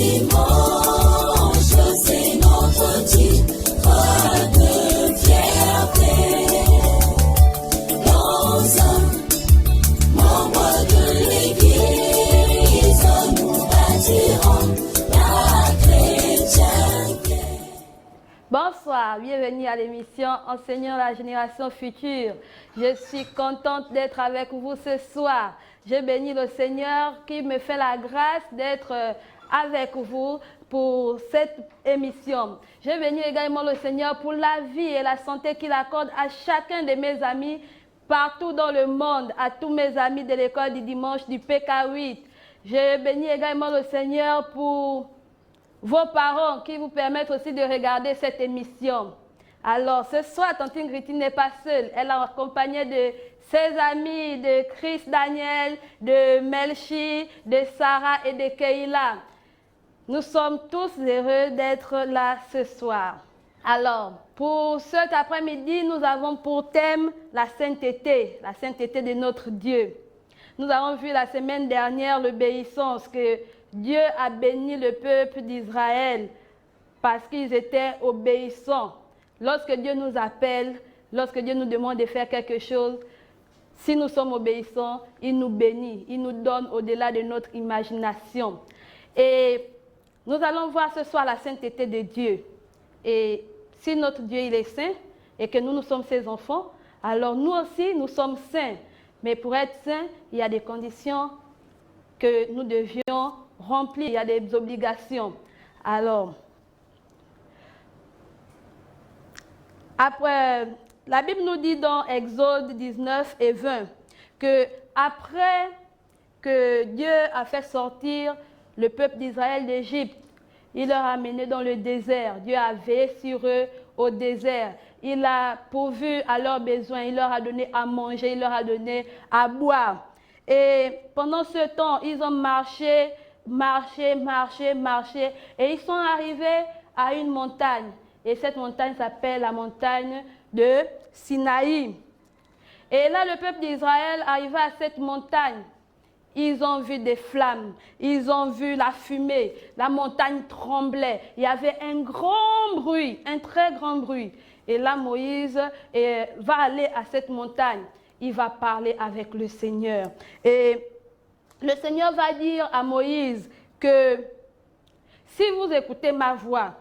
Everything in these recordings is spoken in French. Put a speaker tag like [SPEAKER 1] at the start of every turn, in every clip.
[SPEAKER 1] dimanche, c'est notre titre de fierté. Dans un membre de l'Église, nous bâtirons la chrétienté.
[SPEAKER 2] Bonsoir, bienvenue à l'émission Enseignant la génération future. Je suis contente d'être avec vous ce soir. Je bénis le Seigneur qui me fait la grâce d'être avec vous pour cette émission. Je bénis également le Seigneur pour la vie et la santé qu'il accorde à chacun de mes amis partout dans le monde, à tous mes amis de l'école du dimanche du PK8. Je bénis également le Seigneur pour vos parents qui vous permettent aussi de regarder cette émission. Alors, ce soir, Tantine Gritine n'est pas seule. Elle est accompagnée de ses amis, de Chris Daniel, de Melchi, de Sarah et de Keila. Nous sommes tous heureux d'être là ce soir. Alors, pour cet après-midi, nous avons pour thème la sainteté de notre Dieu. Nous avons vu la semaine dernière l'obéissance, que Dieu a béni le peuple d'Israël parce qu'ils étaient obéissants. Lorsque Dieu nous appelle, lorsque Dieu nous demande de faire quelque chose, si nous sommes obéissants, il nous bénit, il nous donne au-delà de notre imagination. Et nous allons voir ce soir la sainteté de Dieu. Et si notre Dieu il est saint et que nous sommes ses enfants, alors nous aussi nous sommes saints. Mais pour être saints, il y a des conditions que nous devions remplir, il y a des obligations. Alors, après, la Bible nous dit dans Exode 19 et 20 que après que Dieu a fait sortir le peuple d'Israël d'Égypte, il leur a mené dans le désert. Dieu a veillé sur eux au désert. Il a pourvu à leurs besoins, il leur a donné à manger, il leur a donné à boire. Et pendant ce temps, ils ont marché, et ils sont arrivés à une montagne. Et cette montagne s'appelle la montagne de Sinaï. Et là, le peuple d'Israël arriva à cette montagne. Ils ont vu des flammes, ils ont vu la fumée, la montagne tremblait. Il y avait un grand bruit, un très grand bruit. Et là, Moïse va aller à cette montagne. Il va parler avec le Seigneur. Et le Seigneur va dire à Moïse que si vous écoutez ma voix,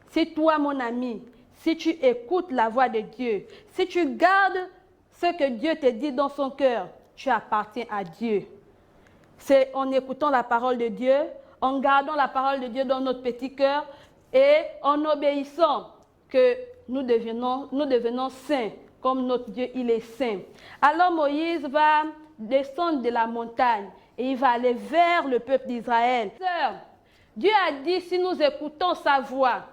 [SPEAKER 2] si toi, mon ami, si tu écoutes la voix de Dieu, si tu gardes ce que Dieu te dit dans son cœur, tu appartiens à Dieu. C'est en écoutant la parole de Dieu, en gardant la parole de Dieu dans notre petit cœur et en obéissant que nous devenons saints, comme notre Dieu, il est saint. Alors Moïse va descendre de la montagne et il va aller vers le peuple d'Israël. Dieu a dit, si nous écoutons sa voix,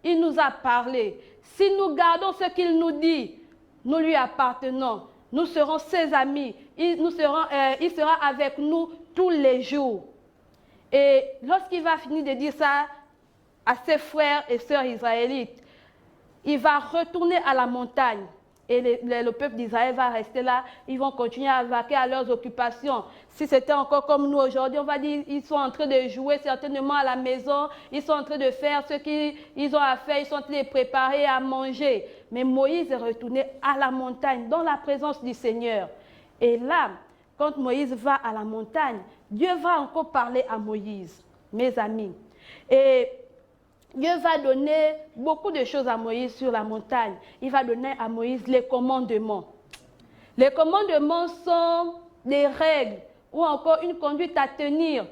[SPEAKER 2] il nous a parlé. Si nous gardons ce qu'il nous dit, nous lui appartenons. Nous serons ses amis. Il sera avec nous tous les jours. Et lorsqu'il va finir de dire ça à ses frères et sœurs israélites, il va retourner à la montagne. Et le peuple d'Israël va rester là. Ils vont continuer à vaquer à leurs occupations. Si c'était encore comme nous aujourd'hui, on va dire qu'ils sont en train de jouer certainement à la maison. Ils sont en train de faire ce qu'ils ont à faire. Ils sont en train de préparer à manger. Mais Moïse est retourné à la montagne, dans la présence du Seigneur. Et là, quand Moïse va à la montagne, Dieu va encore parler à Moïse, mes amis. Et Dieu va donner beaucoup de choses à Moïse sur la montagne. Il va donner à Moïse les commandements. Les commandements sont des règles ou encore une conduite à tenir.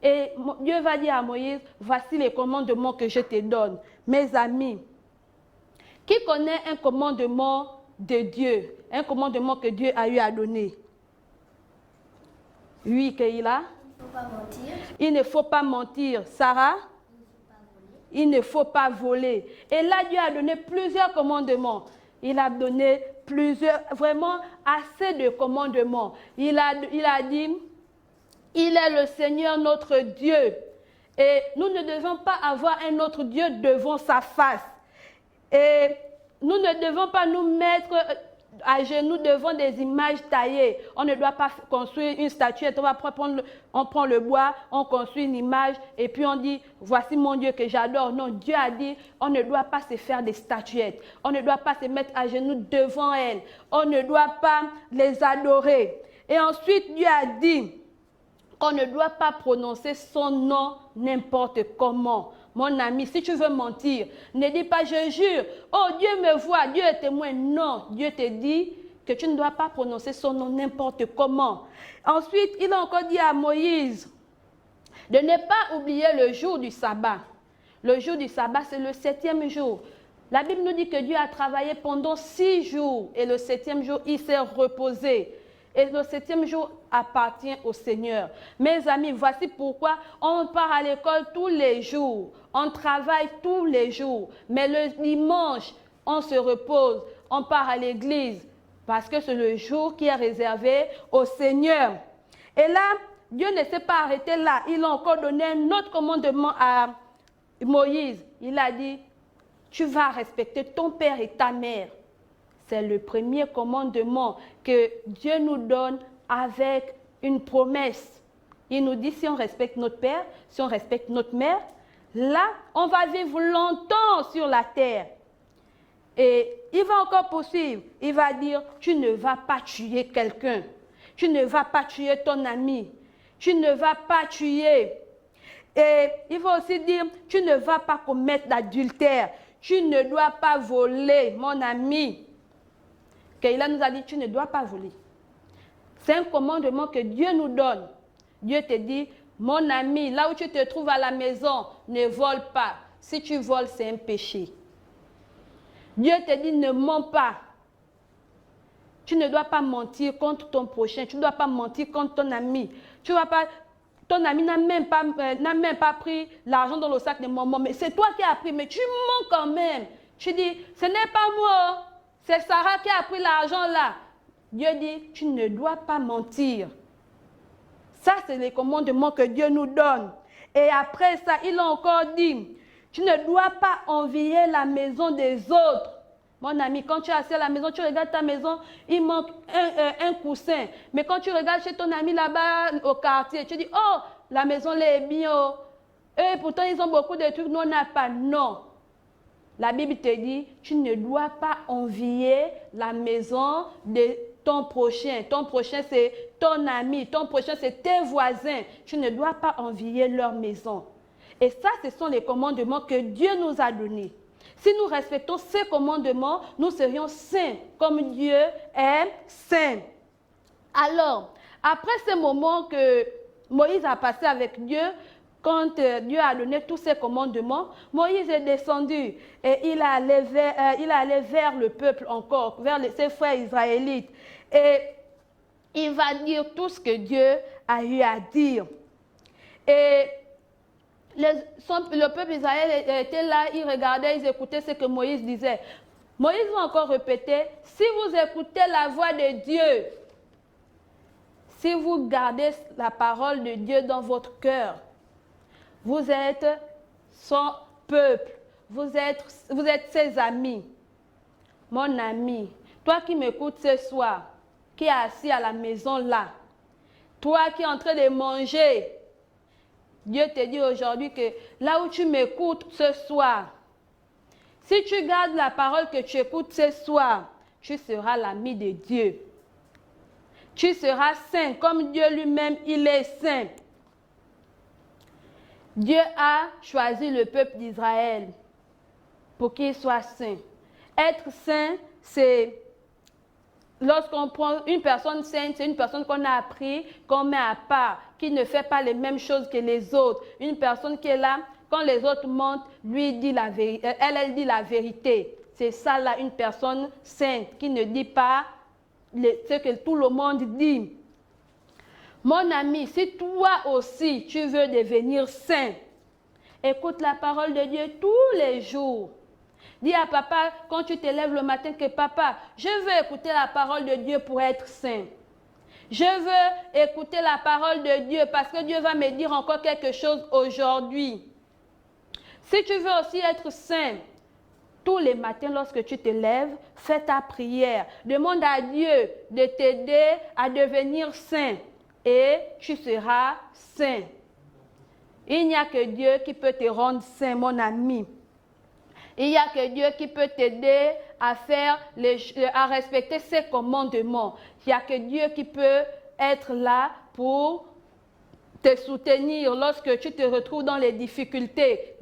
[SPEAKER 2] Et Dieu va dire à Moïse, voici les commandements que je te donne. Mes amis, qui connaît un commandement de Dieu, un commandement que Dieu a eu à donner? Oui, Keila?
[SPEAKER 3] Il ne faut pas mentir.
[SPEAKER 2] Il ne faut pas mentir. Sarah? Il ne faut pas voler. Et là, Dieu a donné plusieurs commandements. Il a donné vraiment assez de commandements. Il a dit, il est le Seigneur notre Dieu. Et nous ne devons pas avoir un autre Dieu devant sa face. Et nous ne devons pas nous mettre à genoux devant des images taillées. On ne doit pas construire une statuette. On prend le bois, on construit une image et puis on dit, voici mon Dieu que j'adore. Non, Dieu a dit, on ne doit pas se faire des statuettes. On ne doit pas se mettre à genoux devant elles. On ne doit pas les adorer. Et ensuite, Dieu a dit qu'on ne doit pas prononcer son nom n'importe comment. Mon ami, si tu veux mentir, ne dis pas, je jure, oh Dieu me voit, Dieu est témoin. Non, Dieu te dit que tu ne dois pas prononcer son nom n'importe comment. Ensuite, il a encore dit à Moïse de ne pas oublier le jour du sabbat. Le jour du sabbat, c'est le 7e jour. La Bible nous dit que Dieu a travaillé pendant 6 jours et le 7e jour, il s'est reposé. Et le 7e jour appartient au Seigneur. Mes amis, voici pourquoi on part à l'école tous les jours. On travaille tous les jours. Mais le dimanche, on se repose. On part à l'église. Parce que c'est le jour qui est réservé au Seigneur. Et là, Dieu ne s'est pas arrêté là. Il a encore donné un autre commandement à Moïse. Il a dit, tu vas respecter ton père et ta mère. C'est le premier commandement que Dieu nous donne avec une promesse. Il nous dit, si on respecte notre père, si on respecte notre mère, là, on va vivre longtemps sur la terre. Et il va encore poursuivre. Il va dire, tu ne vas pas tuer quelqu'un. Tu ne vas pas tuer ton ami. Tu ne vas pas tuer. Et il va aussi dire, tu ne vas pas commettre d'adultère. Tu ne dois pas voler, mon ami. Keïla nous a dit, tu ne dois pas voler. C'est un commandement que Dieu nous donne. Dieu te dit, mon ami, là où tu te trouves à la maison, ne vole pas. Si tu voles, c'est un péché. Dieu te dit, ne mens pas. Tu ne dois pas mentir contre ton prochain. Tu ne dois pas mentir contre ton ami. Tu vas pas, ton ami n'a même pas pris l'argent dans le sac de maman. Mais c'est toi qui as pris, mais tu mens quand même. Tu dis, ce n'est pas moi. C'est Sarah qui a pris l'argent là. Dieu dit, tu ne dois pas mentir. Ça, c'est les commandements que Dieu nous donne. Et après ça, il a encore dit, tu ne dois pas envier la maison des autres. Mon ami, quand tu es assis à la maison, tu regardes ta maison, il manque un coussin. Mais quand tu regardes chez ton ami là-bas au quartier, tu dis, oh, la maison là est bien. Oh. Eux, pourtant, ils ont beaucoup de trucs, nous, on n'a pas. Non. La Bible te dit, tu ne dois pas envier la maison de ton prochain. Ton prochain, c'est ton ami. Ton prochain, c'est tes voisins. Tu ne dois pas envier leur maison. Et ça, ce sont les commandements que Dieu nous a donnés. Si nous respectons ces commandements, nous serions saints, comme Dieu est saint. Alors, après ce moment que Moïse a passé avec Dieu, quand Dieu a donné tous ses commandements, Moïse est descendu et il est allé vers le peuple encore, vers ses frères israélites. Et il va dire tout ce que Dieu a eu à dire. Et le peuple d'Israël était là, ils regardaient, ils écoutaient ce que Moïse disait. Moïse va encore répéter, si vous écoutez la voix de Dieu, si vous gardez la parole de Dieu dans votre cœur, vous êtes son peuple, vous êtes ses amis. Mon ami, toi qui m'écoutes ce soir, qui est assis à la maison là, toi qui es en train de manger, Dieu te dit aujourd'hui que là où tu m'écoutes ce soir, si tu gardes la parole que tu écoutes ce soir, tu seras l'ami de Dieu. Tu seras saint comme Dieu lui-même, il est saint. Dieu a choisi le peuple d'Israël pour qu'il soit saint. Être saint, c'est lorsqu'on prend une personne sainte, c'est une personne qu'on a appris, qu'on met à part, qui ne fait pas les mêmes choses que les autres. Une personne qui est là, quand les autres mentent, lui dit la vérité, elle dit la vérité. C'est ça là, une personne sainte, qui ne dit pas ce que tout le monde dit. Mon ami, si toi aussi tu veux devenir saint, écoute la parole de Dieu tous les jours. Dis à papa, quand tu te lèves le matin, que papa, je veux écouter la parole de Dieu pour être saint. Je veux écouter la parole de Dieu parce que Dieu va me dire encore quelque chose aujourd'hui. Si tu veux aussi être saint, tous les matins lorsque tu te lèves, fais ta prière. Demande à Dieu de t'aider à devenir saint et tu seras saint. Il n'y a que Dieu qui peut te rendre saint, mon ami. Il n'y a que Dieu qui peut t'aider à respecter ses commandements. Il n'y a que Dieu qui peut être là pour te soutenir lorsque tu te retrouves dans les difficultés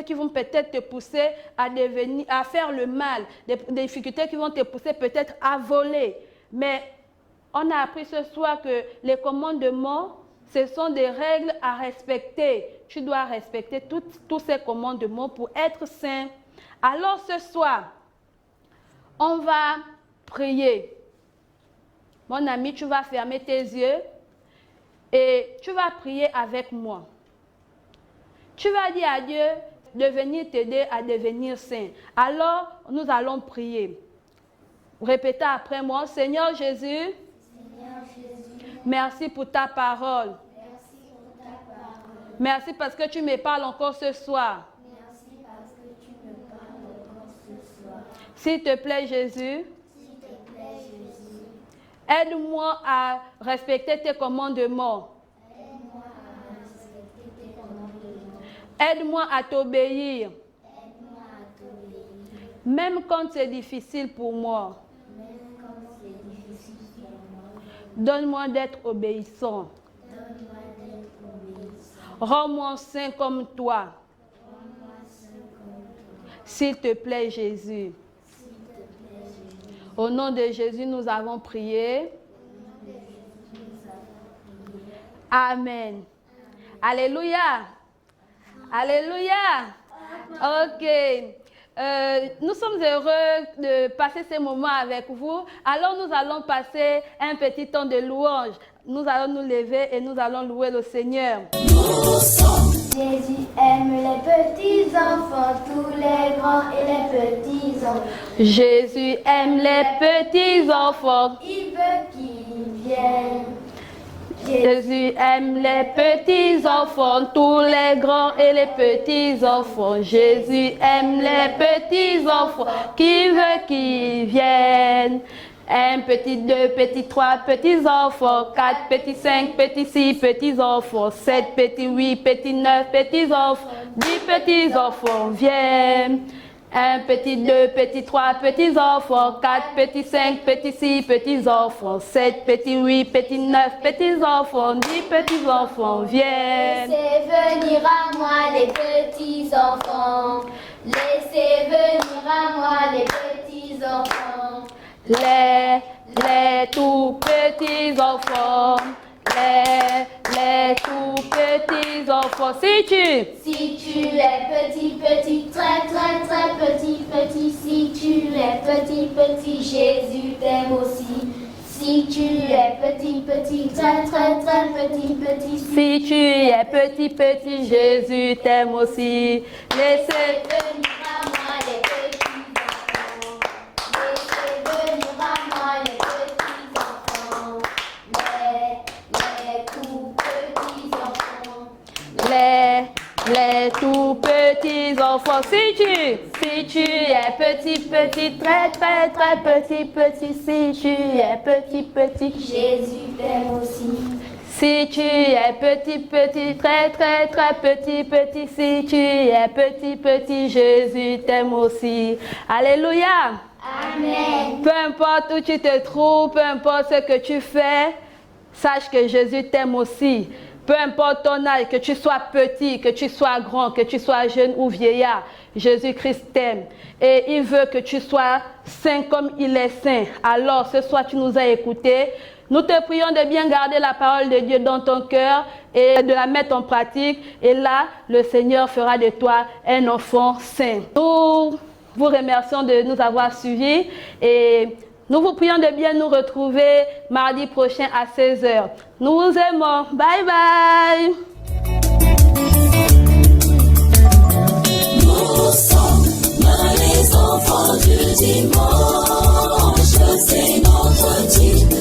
[SPEAKER 2] qui vont peut-être te pousser à faire le mal, des difficultés qui vont te pousser peut-être à voler. Mais on a appris ce soir que les commandements, ce sont des règles à respecter. Tu dois respecter tous ces commandements pour être saint. Alors ce soir, on va prier. Mon ami, tu vas fermer tes yeux et tu vas prier avec moi. Tu vas dire à Dieu de venir t'aider à devenir saint. Alors, nous allons prier. Répétez après moi, Seigneur Jésus, merci pour ta parole. Merci parce que tu me parles encore ce soir. S'il te plaît, Jésus, aide-moi à respecter tes commandements. Aide-moi à t'obéir. Même quand c'est difficile pour moi. Donne-moi d'être obéissant. Rends-moi saint comme toi. S'il te plaît, Jésus. Au nom de Jésus, nous avons prié. Amen. Alléluia. Alléluia. Ok. Nous sommes heureux de passer ces moments avec vous. Alors nous allons passer un petit temps de louange. Nous allons nous lever et nous allons louer le Seigneur.
[SPEAKER 3] Jésus aime les petits enfants, tous les grands et les petits enfants.
[SPEAKER 2] Jésus aime les petits enfants.
[SPEAKER 3] Il veut qu'ils viennent.
[SPEAKER 2] Jésus aime les petits enfants, tous les grands et les petits enfants. Jésus aime les petits enfants, qui veut qu'ils viennent. 1 petit, 2 petit, 3 petits enfants, 4 petits, 5 petits, 6 petits enfants, 7 petits, 8 petits, 9 petits enfants, 10 petits enfants viennent. 1 petit, 2 petits, 3 petits enfants, 4 petits, 5 petits, 6 petits enfants, 7 petits, 8 petits, 9 petits enfants, 10 petits enfants viennent.
[SPEAKER 3] Laissez venir à moi les petits enfants. Laissez venir à moi les petits enfants.
[SPEAKER 2] Les tout petits enfants, les tout petits enfants. Si tu
[SPEAKER 3] es petit, très petit, si tu es petit, Jésus t'aime aussi. Si tu es petit, très petit,
[SPEAKER 2] si tu es petit, Jésus t'aime aussi. Laissez
[SPEAKER 3] venir à moi les petits enfants. Laissez venir à moi les petits enfants. Les tout petits enfants.
[SPEAKER 2] Les tout petits enfants. Si tu es petit, très petit, si tu es petit,
[SPEAKER 3] Jésus t'aime aussi.
[SPEAKER 2] Si tu es petit, très petit, si tu es petit, Jésus t'aime aussi. Alléluia.
[SPEAKER 3] Amen.
[SPEAKER 2] Peu importe où tu te trouves, peu importe ce que tu fais, sache que Jésus t'aime aussi. Peu importe ton âge, que tu sois petit, que tu sois grand, que tu sois jeune ou vieillard, Jésus-Christ t'aime. Et il veut que tu sois saint comme il est saint. Alors, ce soir, tu nous as écoutés. Nous te prions de bien garder la parole de Dieu dans ton cœur et de la mettre en pratique. Et là, le Seigneur fera de toi un enfant saint. Nous vous remercions de nous avoir suivis et nous vous prions de bien nous retrouver mardi prochain à 16h. Nous vous aimons. Bye bye.
[SPEAKER 1] Nous sommes les enfants du dimanche, c'est notre Dieu.